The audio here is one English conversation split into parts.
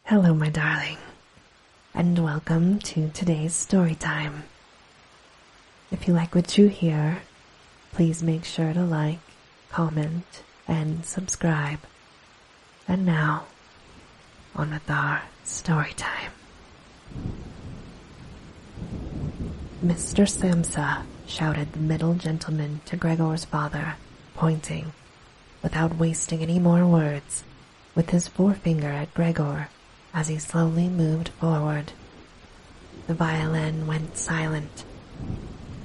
Hello, my darling, and welcome to today's story time. If you like what you hear, please make sure to like, comment, and subscribe. And now, on with our story time. Mr. Samsa, shouted the middle gentleman to Gregor's father, pointing, without wasting any more words, with his forefinger at Gregor as he slowly moved forward. The violin went silent.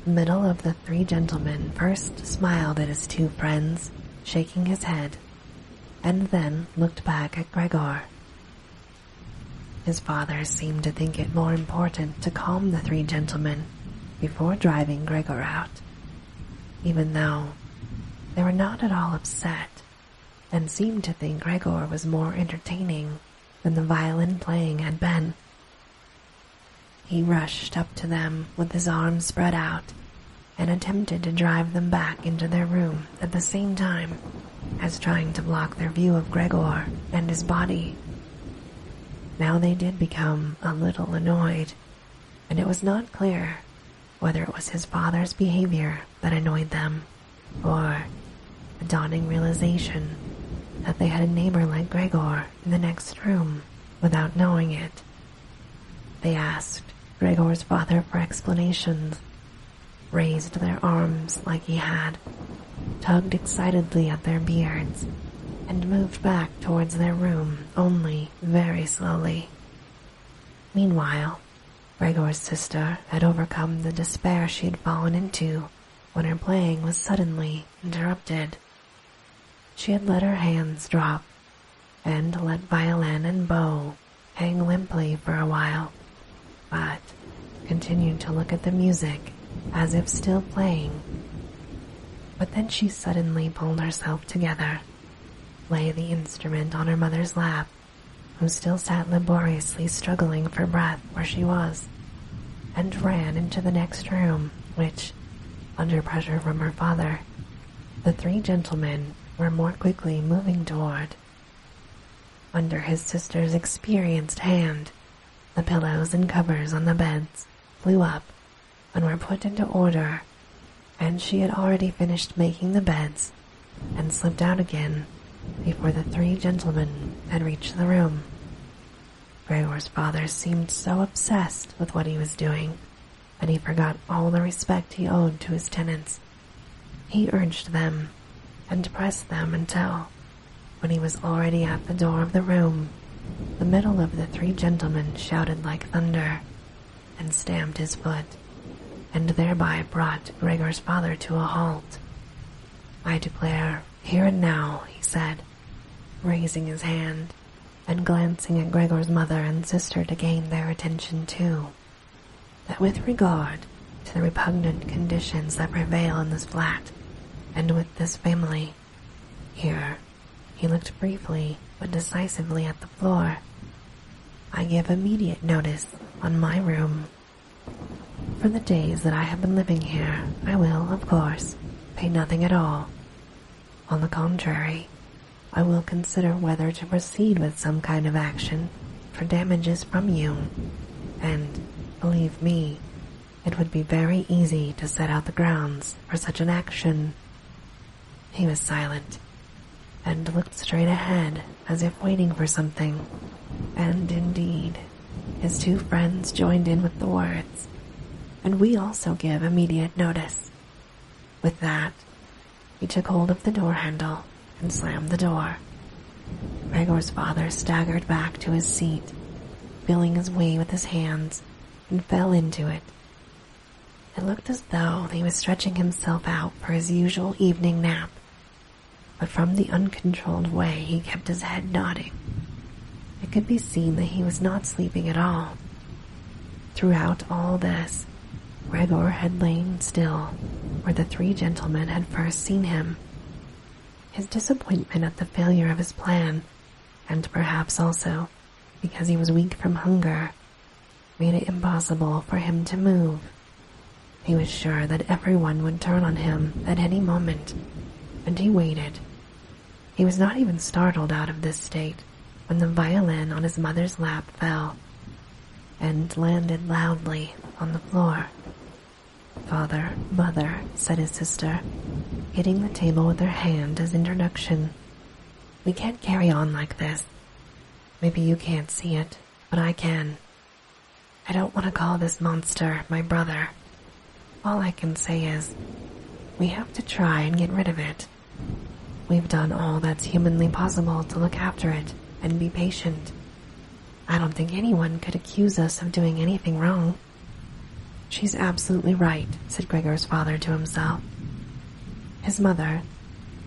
The middle of the three gentlemen first smiled at his two friends, shaking his head, and then looked back at Gregor. His father seemed to think it more important to calm the three gentlemen before driving Gregor out, even though they were not at all upset and seemed to think Gregor was more entertaining than the violin playing had been. He rushed up to them with his arms spread out and attempted to drive them back into their room at the same time as trying to block their view of Gregor and his body. Now they did become a little annoyed, and it was not clear whether it was his father's behavior that annoyed them or a dawning realization that they had a neighbor like Gregor in the next room without knowing it. They asked Gregor's father for explanations, raised their arms like he had, tugged excitedly at their beards, and moved back towards their room only very slowly. Meanwhile, Gregor's sister had overcome the despair she had fallen into when her playing was suddenly interrupted. She had let her hands drop and let violin and bow hang limply for a while, but continued to look at the music as if still playing. But then she suddenly pulled herself together, lay the instrument on her mother's lap, who still sat laboriously struggling for breath where she was, and ran into the next room, which, under pressure from her father, the three gentlemen were more quickly moving toward. Under his sister's experienced hand, the pillows and covers on the beds flew up and were put into order, and she had already finished making the beds and slipped out again before the three gentlemen had reached the room. Gregor's father seemed so obsessed with what he was doing that he forgot all the respect he owed to his tenants. He urged them and pressed them until, when he was already at the door of the room, the middle of the three gentlemen shouted like thunder and stamped his foot, and thereby brought Gregor's father to a halt. "I declare, here and now," he said, raising his hand and glancing at Gregor's mother and sister to gain their attention too, that with regard to the repugnant conditions that prevail in this flat and with this family, here he looked briefly but decisively at the floor, I give immediate notice on my room. For the days that I have been living here, I will, of course, pay nothing at all. On the contrary, I will consider whether to proceed with some kind of action for damages from you, and, believe me, it would be very easy to set out the grounds for such an action." He was silent, and looked straight ahead as if waiting for something, and indeed, his two friends joined in with the words, "And we also give immediate notice." With that, he took hold of the door handle and slammed the door. Gregor's father staggered back to his seat, feeling his way with his hands, and fell into it. It looked as though he was stretching himself out for his usual evening nap, but from the uncontrolled way he kept his head nodding, it could be seen that he was not sleeping at all. Throughout all this, Gregor had lain still where the three gentlemen had first seen him. His disappointment at the failure of his plan, and perhaps also because he was weak from hunger, made it impossible for him to move. He was sure that everyone would turn on him at any moment, and he waited. He was not even startled out of this state, when the violin on his mother's lap fell and landed loudly on the floor. "Father, mother," said his sister, hitting the table with her hand as introduction. "We can't carry on like this. Maybe you can't see it, but I can. I don't want to call this monster my brother. All I can say is, we have to try and get rid of it. We've done all that's humanly possible to look after it and be patient. I don't think anyone could accuse us of doing anything wrong." "She's absolutely right," said Gregor's father to himself. His mother,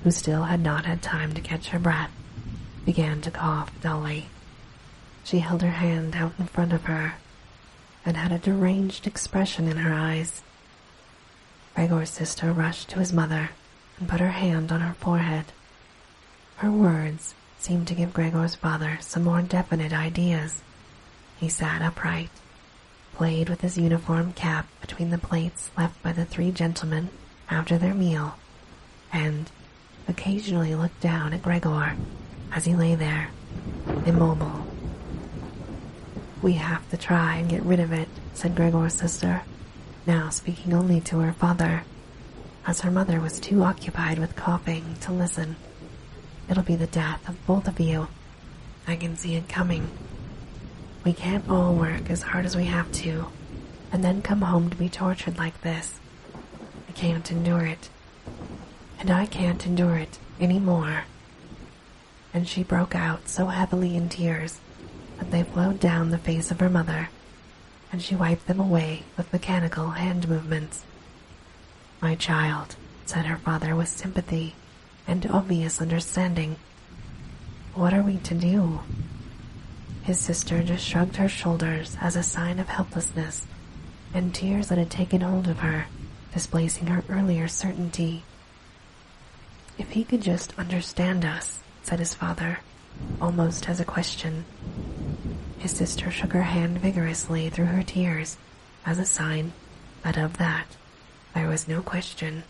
who still had not had time to catch her breath, began to cough dully. She held her hand out in front of her and had a deranged expression in her eyes. Gregor's sister rushed to his mother and put her hand on her forehead. Her words seemed to give Gregor's father some more definite ideas. He sat upright, played with his uniform cap between the plates left by the three gentlemen after their meal, and occasionally looked down at Gregor as he lay there, immobile. "We have to try and get rid of it," said Gregor's sister, now speaking only to her father, as her mother was too occupied with coughing to listen. "It'll be the death of both of you. I can see it coming. We can't all work as hard as we have to, and then come home to be tortured like this. I can't endure it. And I can't endure it any more." And she broke out so heavily in tears that they flowed down the face of her mother, and she wiped them away with mechanical hand movements. "My child," said her father with sympathy and obvious understanding, "what are we to do?" His sister just shrugged her shoulders as a sign of helplessness, and tears that had taken hold of her, displacing her earlier certainty. "If he could just understand us," said his father, almost as a question. His sister shook her hand vigorously through her tears as a sign that of that there was no question.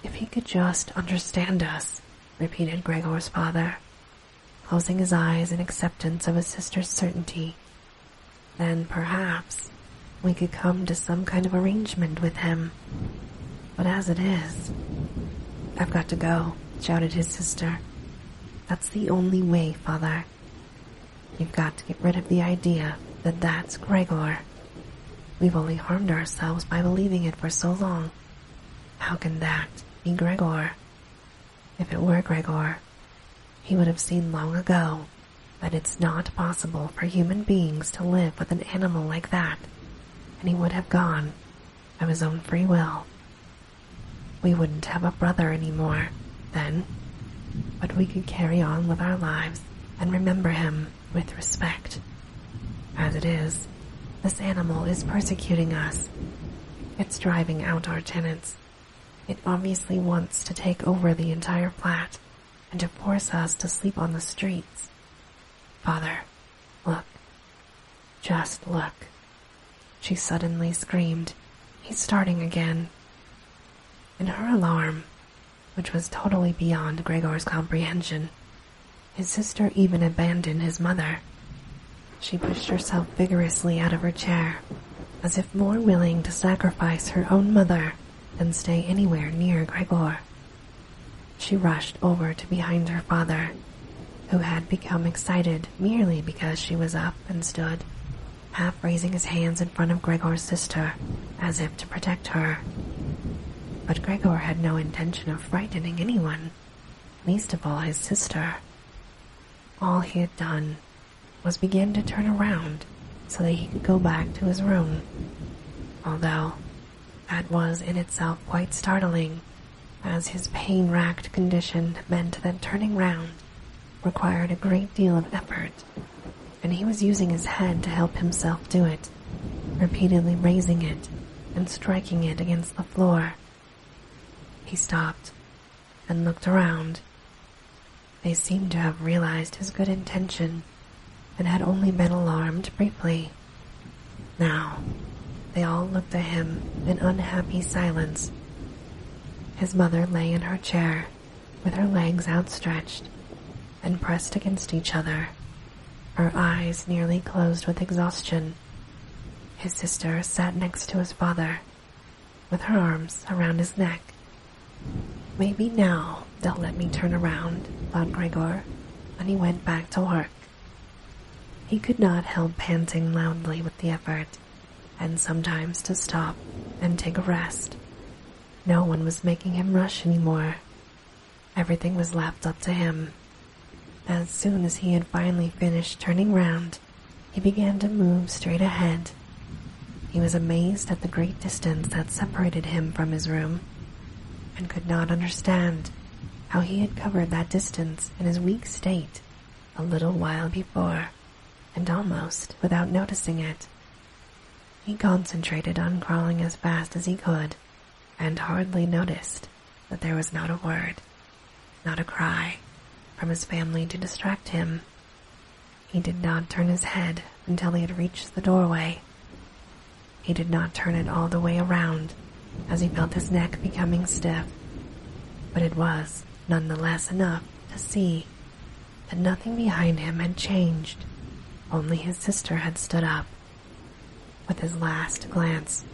"If he could just understand us," repeated Gregor's father, closing his eyes in acceptance of his sister's certainty, "then perhaps we could come to some kind of arrangement with him. But as it is—" "I've got to go," shouted his sister. "That's the only way, Father. You've got to get rid of the idea that that's Gregor. We've only harmed ourselves by believing it for so long. How can that be Gregor? If it were Gregor, he would have seen long ago that it's not possible for human beings to live with an animal like that, and he would have gone of his own free will. We wouldn't have a brother anymore, then, but we could carry on with our lives and remember him with respect. As it is, this animal is persecuting us. It's driving out our tenants. It obviously wants to take over the entire flat and to force us to sleep on the streets. Father, look. Just look." She suddenly screamed. "He's starting again." In her alarm, which was totally beyond Gregor's comprehension, his sister even abandoned his mother. She pushed herself vigorously out of her chair, as if more willing to sacrifice her own mother than stay anywhere near Gregor. She rushed over to behind her father, who had become excited merely because she was up and stood, half raising his hands in front of Gregor's sister, as if to protect her. But Gregor had no intention of frightening anyone, least of all his sister. All he had done was begin to turn around so that he could go back to his room, although that was in itself quite startling, as his pain-racked condition meant that turning round required a great deal of effort, and he was using his head to help himself do it, repeatedly raising it and striking it against the floor. He stopped and looked around. They seemed to have realized his good intention and had only been alarmed briefly. Now, they all looked at him in unhappy silence. His mother lay in her chair with her legs outstretched, and pressed against each other, her eyes nearly closed with exhaustion. His sister sat next to his father, with her arms around his neck. Maybe now they'll let me turn around, thought Gregor, and he went back to work. He could not help panting loudly with the effort, and sometimes to stop and take a rest. No one was making him rush anymore. Everything was left up to him. As soon as he had finally finished turning round, he began to move straight ahead. He was amazed at the great distance that separated him from his room, and could not understand how he had covered that distance in his weak state a little while before, and almost without noticing it. He concentrated on crawling as fast as he could, and hardly noticed that there was not a word, not a cry, from his family to distract him. He did not turn his head until he had reached the doorway. He did not turn it all the way around, as he felt his neck becoming stiff, but it was none the less enough to see that nothing behind him had changed. Only his sister had stood up. With his last glance,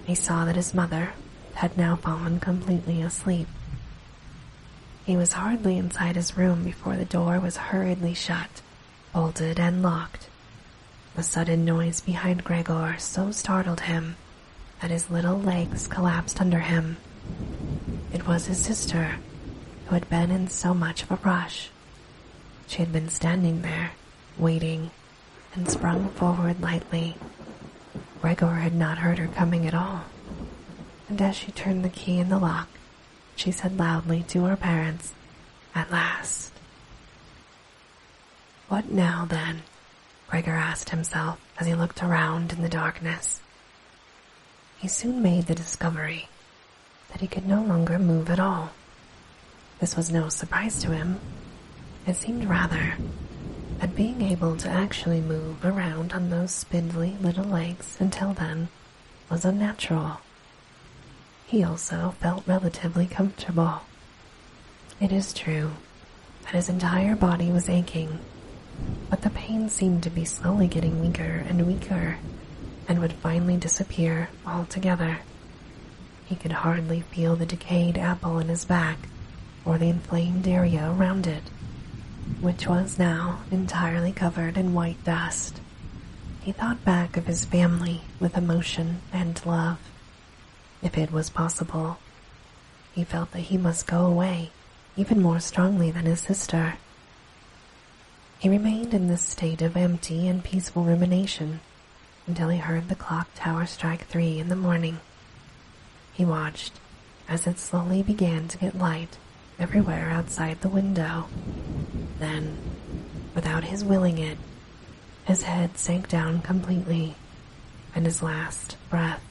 he saw that his mother had now fallen completely asleep. He was hardly inside his room before the door was hurriedly shut, bolted, and locked. The sudden noise behind Gregor so startled him that his little legs collapsed under him. It was his sister, who had been in so much of a rush. She had been standing there, waiting, and sprung forward lightly. Gregor had not heard her coming at all, and as she turned the key in the lock, she said loudly to her parents, "At last." What now, then? Gregor asked himself as he looked around in the darkness. He soon made the discovery that he could no longer move at all. This was no surprise to him. It seemed rather that being able to actually move around on those spindly little legs until then was unnatural. He also felt relatively comfortable. It is true that his entire body was aching, but the pain seemed to be slowly getting weaker and weaker, and would finally disappear altogether. He could hardly feel the decayed apple in his back or the inflamed area around it, which was now entirely covered in white dust. He thought back of his family with emotion and love. If it was possible, he felt that he must go away even more strongly than his sister. He remained in this state of empty and peaceful rumination until he heard the clock tower strike 3 in the morning. He watched as it slowly began to get light everywhere outside the window. Then, without his willing it, his head sank down completely, and his last breath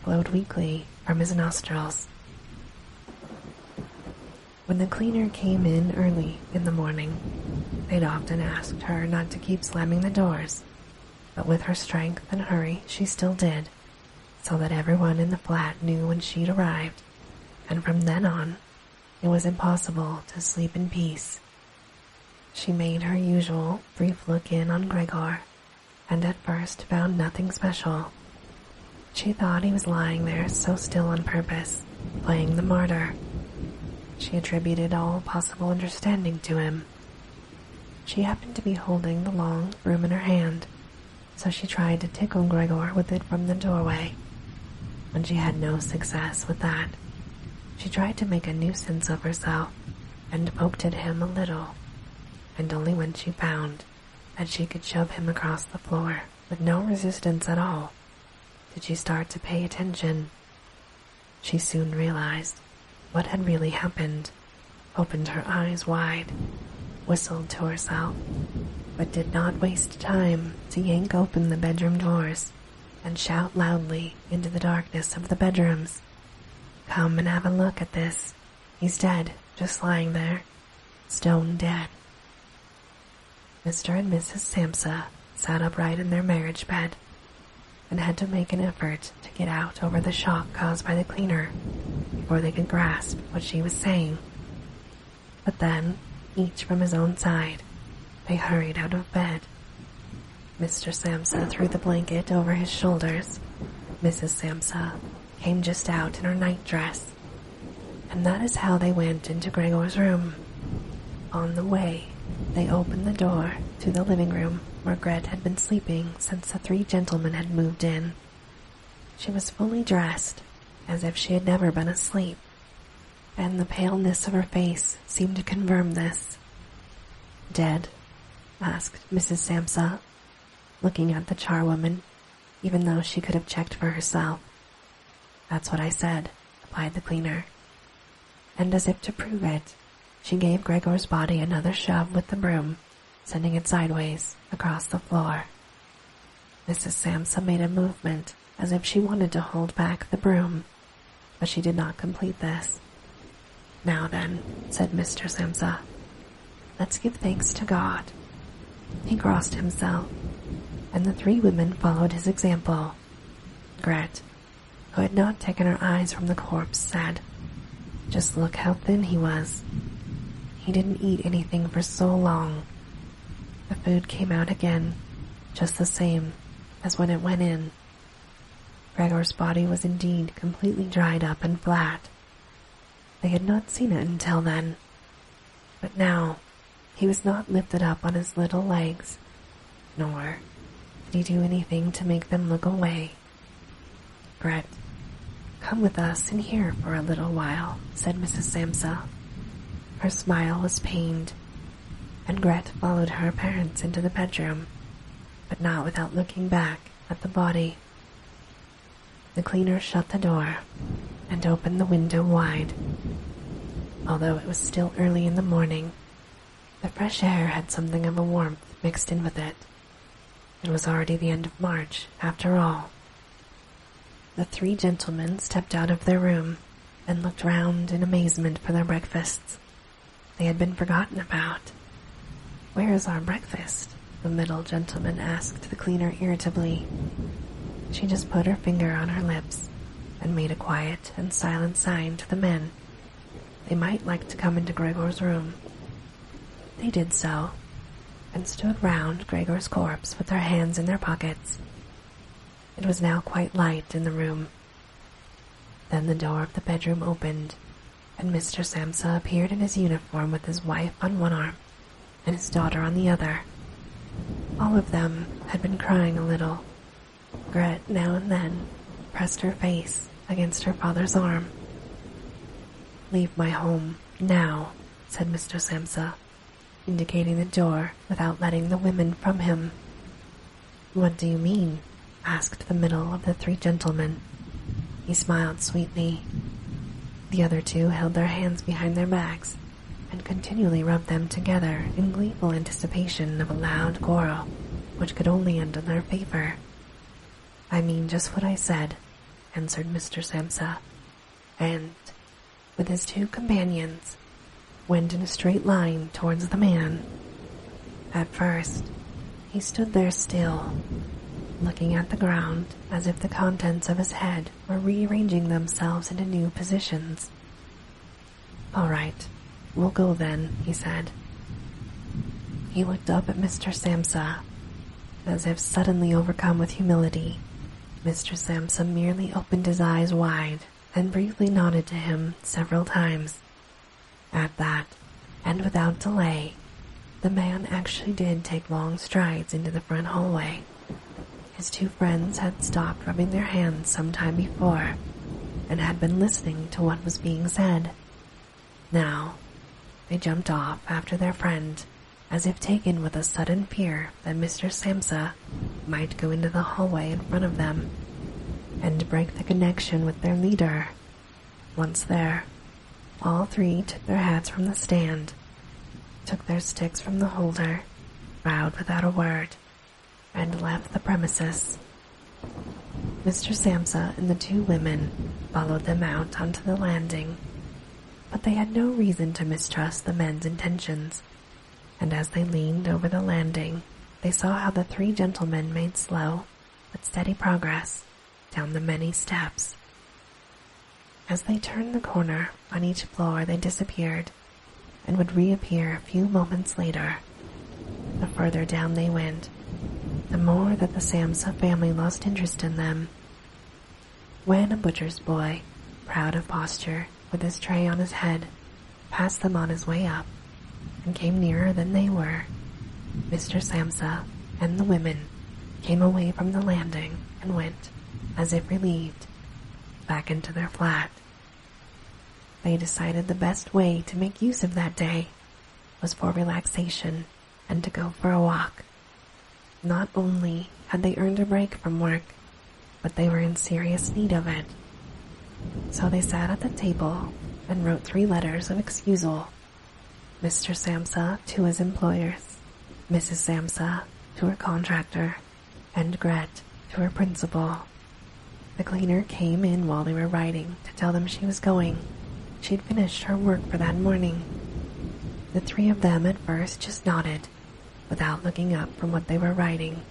flowed weakly from his nostrils. When the cleaner came in early in the morning, they'd often asked her not to keep slamming the doors, but with her strength and hurry she still did, so that everyone in the flat knew when she'd arrived, and from then on, it was impossible to sleep in peace. She made her usual brief look in on Gregor, and at first found nothing special. She thought he was lying there so still on purpose, playing the martyr. She attributed all possible understanding to him. She happened to be holding the long broom in her hand, so she tried to tickle Gregor with it from the doorway. When she had no success with that, she tried to make a nuisance of herself and poked at him a little, and only when she found that she could shove him across the floor with no resistance at all did she start to pay attention. She soon realized what had really happened, opened her eyes wide, whistled to herself, but did not waste time to yank open the bedroom doors and shout loudly into the darkness of the bedrooms, "Come and have a look at this. He's dead, just lying there, stone dead." Mr. and Mrs. Samsa sat upright in their marriage bed and had to make an effort to get out over the shock caused by the cleaner before they could grasp what she was saying. But then each from his own side, they hurried out of bed. Mr. Samsa threw the blanket over his shoulders. Mrs. Samsa came just out in her nightdress. And that is how they went into Gregor's room. On the way, they opened the door to the living room where Gret had been sleeping since the three gentlemen had moved in. She was fully dressed, as if she had never been asleep, and the paleness of her face seemed to confirm this. "Dead?" asked Mrs. Samsa, looking at the charwoman, even though she could have checked for herself. "That's what I said," replied the cleaner. And as if to prove it, she gave Gregor's body another shove with the broom, sending it sideways across the floor. Mrs. Samsa made a movement as if she wanted to hold back the broom, but she did not complete this. "Now then," said Mr. Samsa, "let's give thanks to God." He crossed himself, and the three women followed his example. Gret, who had not taken her eyes from the corpse, said, "Just look how thin he was. He didn't eat anything for so long." The food came out again, just the same as when it went in. Gregor's body was indeed completely dried up and flat. They had not seen it until then, but now he was not lifted up on his little legs, nor did he do anything to make them look away. "Gret, come with us in here for a little while," said Mrs. Samsa. Her smile was pained, and Gret followed her parents into the bedroom, but not without looking back at the body. The cleaner shut the door and opened the window wide. Although it was still early in the morning, the fresh air had something of a warmth mixed in with it. It was already the end of March, after all. The three gentlemen stepped out of their room and looked round in amazement for their breakfasts. They had been forgotten about. "Where is our breakfast?" the middle gentleman asked the cleaner irritably. She just put her finger on her lips and made a quiet and silent sign to the men. They might like to come into Gregor's room. They did so, and stood round Gregor's corpse with their hands in their pockets. It was now quite light in the room. Then the door of the bedroom opened, and Mr. Samsa appeared in his uniform with his wife on one arm and his daughter on the other. All of them had been crying a little. Gret now and then pressed her face against her father's arm. "Leave my home, now," said Mr. Samsa, indicating the door without letting the women from him. "What do you mean?" asked the middle of the three gentlemen. He smiled sweetly. The other two held their hands behind their backs and continually rubbed them together in gleeful anticipation of a loud quarrel which could only end in their favor. "I mean just what I said," answered Mr. Samsa, and, with his two companions, went in a straight line towards the man. At first, he stood there still, looking at the ground as if the contents of his head were rearranging themselves into new positions. "All right, we'll go then," he said. He looked up at Mr. Samsa, as if suddenly overcome with humility. Mr. Samsa merely opened his eyes wide and briefly nodded to him several times. At that, and without delay, the man actually did take long strides into the front hallway. His two friends had stopped rubbing their hands some time before and had been listening to what was being said. Now, they jumped off after their friend, as if taken with a sudden fear that Mr. Samsa might go into the hallway in front of them and break the connection with their leader. Once there, all three took their hats from the stand, took their sticks from the holder, bowed without a word, and left the premises. Mr. Samsa and the two women followed them out onto the landing, but they had no reason to mistrust the men's intentions, and as they leaned over the landing, they saw how the three gentlemen made slow but steady progress down the many steps. As they turned the corner on each floor, they disappeared, and would reappear a few moments later. The further down they went, the more that the Samsa family lost interest in them. When a butcher's boy, proud of posture, with his tray on his head, passed them on his way up, and came nearer than they were, Mr. Samsa and the women came away from the landing and went, as if relieved, back into their flat. They decided the best way to make use of that day was for relaxation and to go for a walk. Not only had they earned a break from work, but they were in serious need of it. So they sat at the table and wrote 3 letters of excusal. Mr. Samsa to his employers, Mrs. Samsa to her contractor, and Gret to her principal. The cleaner came in while they were writing to tell them she was going. She'd finished her work for that morning. The 3 of them at first just nodded, without looking up from what they were writing,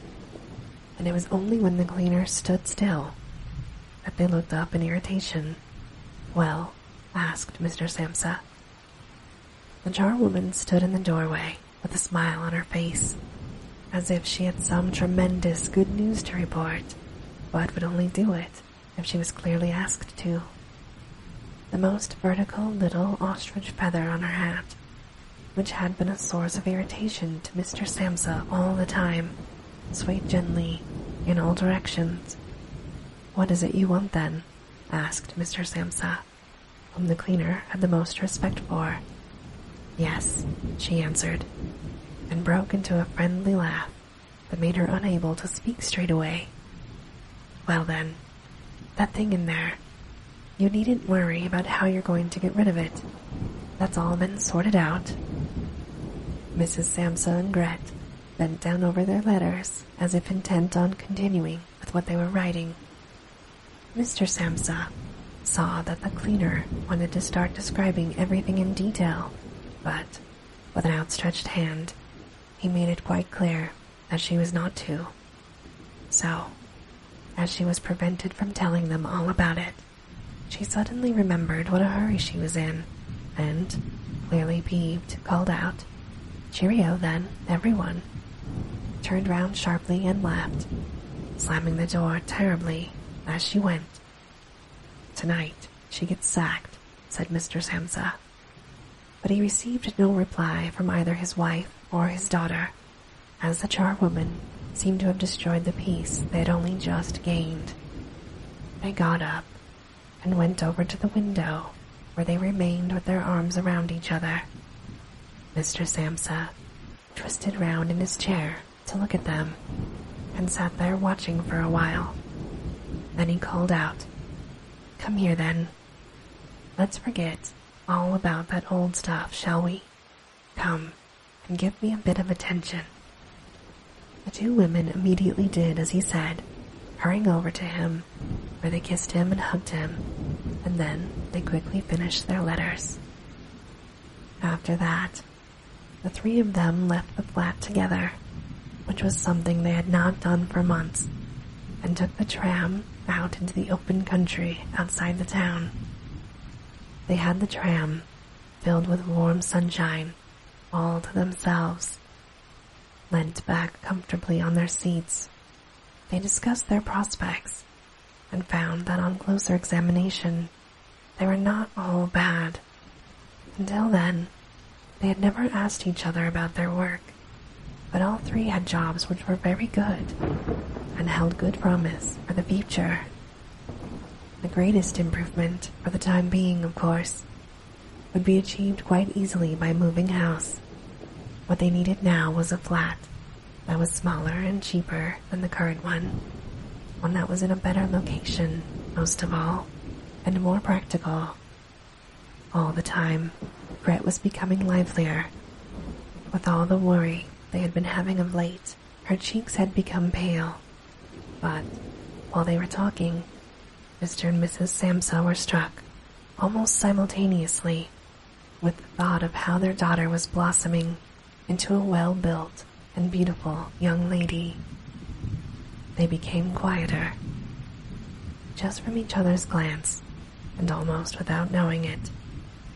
and it was only when the cleaner stood still that they looked up in irritation. "Well?" asked Mr. Samsa. The charwoman stood in the doorway with a smile on her face, as if she had some tremendous good news to report, but would only do it if she was clearly asked to. The most vertical little ostrich feather on her hat, which had been a source of irritation to Mr. Samsa all the time, swayed gently in all directions. "What is it you want, then?" asked Mr. Samsa, whom the cleaner had the most respect for. "Yes," she answered, and broke into a friendly laugh that made her unable to speak straight away. "Well then, that thing in there, you needn't worry about how you're going to get rid of it. That's all been sorted out." Mrs. Samsa and Gret bent down over their letters as if intent on continuing with what they were writing. Mr. Samsa saw that the cleaner wanted to start describing everything in detail, but with an outstretched hand, he made it quite clear that she was not to. So, as she was prevented from telling them all about it, she suddenly remembered what a hurry she was in, and, clearly peeved, called out, "Cheerio then, everyone," turned round sharply and laughed, slamming the door terribly as she went. "Tonight she gets sacked," said Mr. Samsa. But he received no reply from either his wife or his daughter, as the charwoman seemed to have destroyed the peace they had only just gained. They got up and went over to the window, where they remained with their arms around each other. Mr. Samsa twisted round in his chair to look at them, and sat there watching for a while. Then he called out, "Come here then. Let's forget all about that old stuff, shall we? Come and give me a bit of attention." The 2 women immediately did as he said, hurrying over to him, where they kissed him and hugged him, and then they quickly finished their letters. After that, the 3 of them left the flat together, which was something they had not done for months, and took the tram out into the open country outside the town. They had the tram, filled with warm sunshine, all to themselves. Leant back comfortably on their seats, they discussed their prospects, and found that on closer examination, they were not all bad. Until then, they had never asked each other about their work, but all 3 had jobs which were very good, and held good promise for the future. The greatest improvement, for the time being of course, would be achieved quite easily by moving house. What they needed now was a flat that was smaller and cheaper than the current one that was in a better location, most of all, and more practical. All the time, Gret was becoming livelier. With all the worry they had been having of late, her cheeks had become pale. But while they were talking, Mr. and Mrs. Samsa were struck, almost simultaneously, with the thought of how their daughter was blossoming into a well-built and beautiful young lady. They became quieter. Just from each other's glance, and almost without knowing it,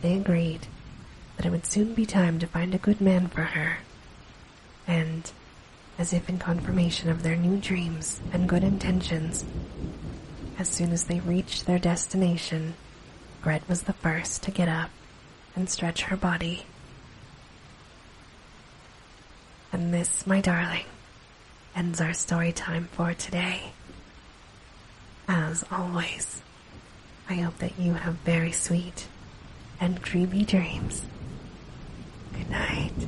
they agreed that it would soon be time to find a good man for her. And, as if in confirmation of their new dreams and good intentions, as soon as they reached their destination, Gret was the first to get up and stretch her body. And this, my darling, ends our story time for today. As always, I hope that you have very sweet and dreamy dreams. Good night.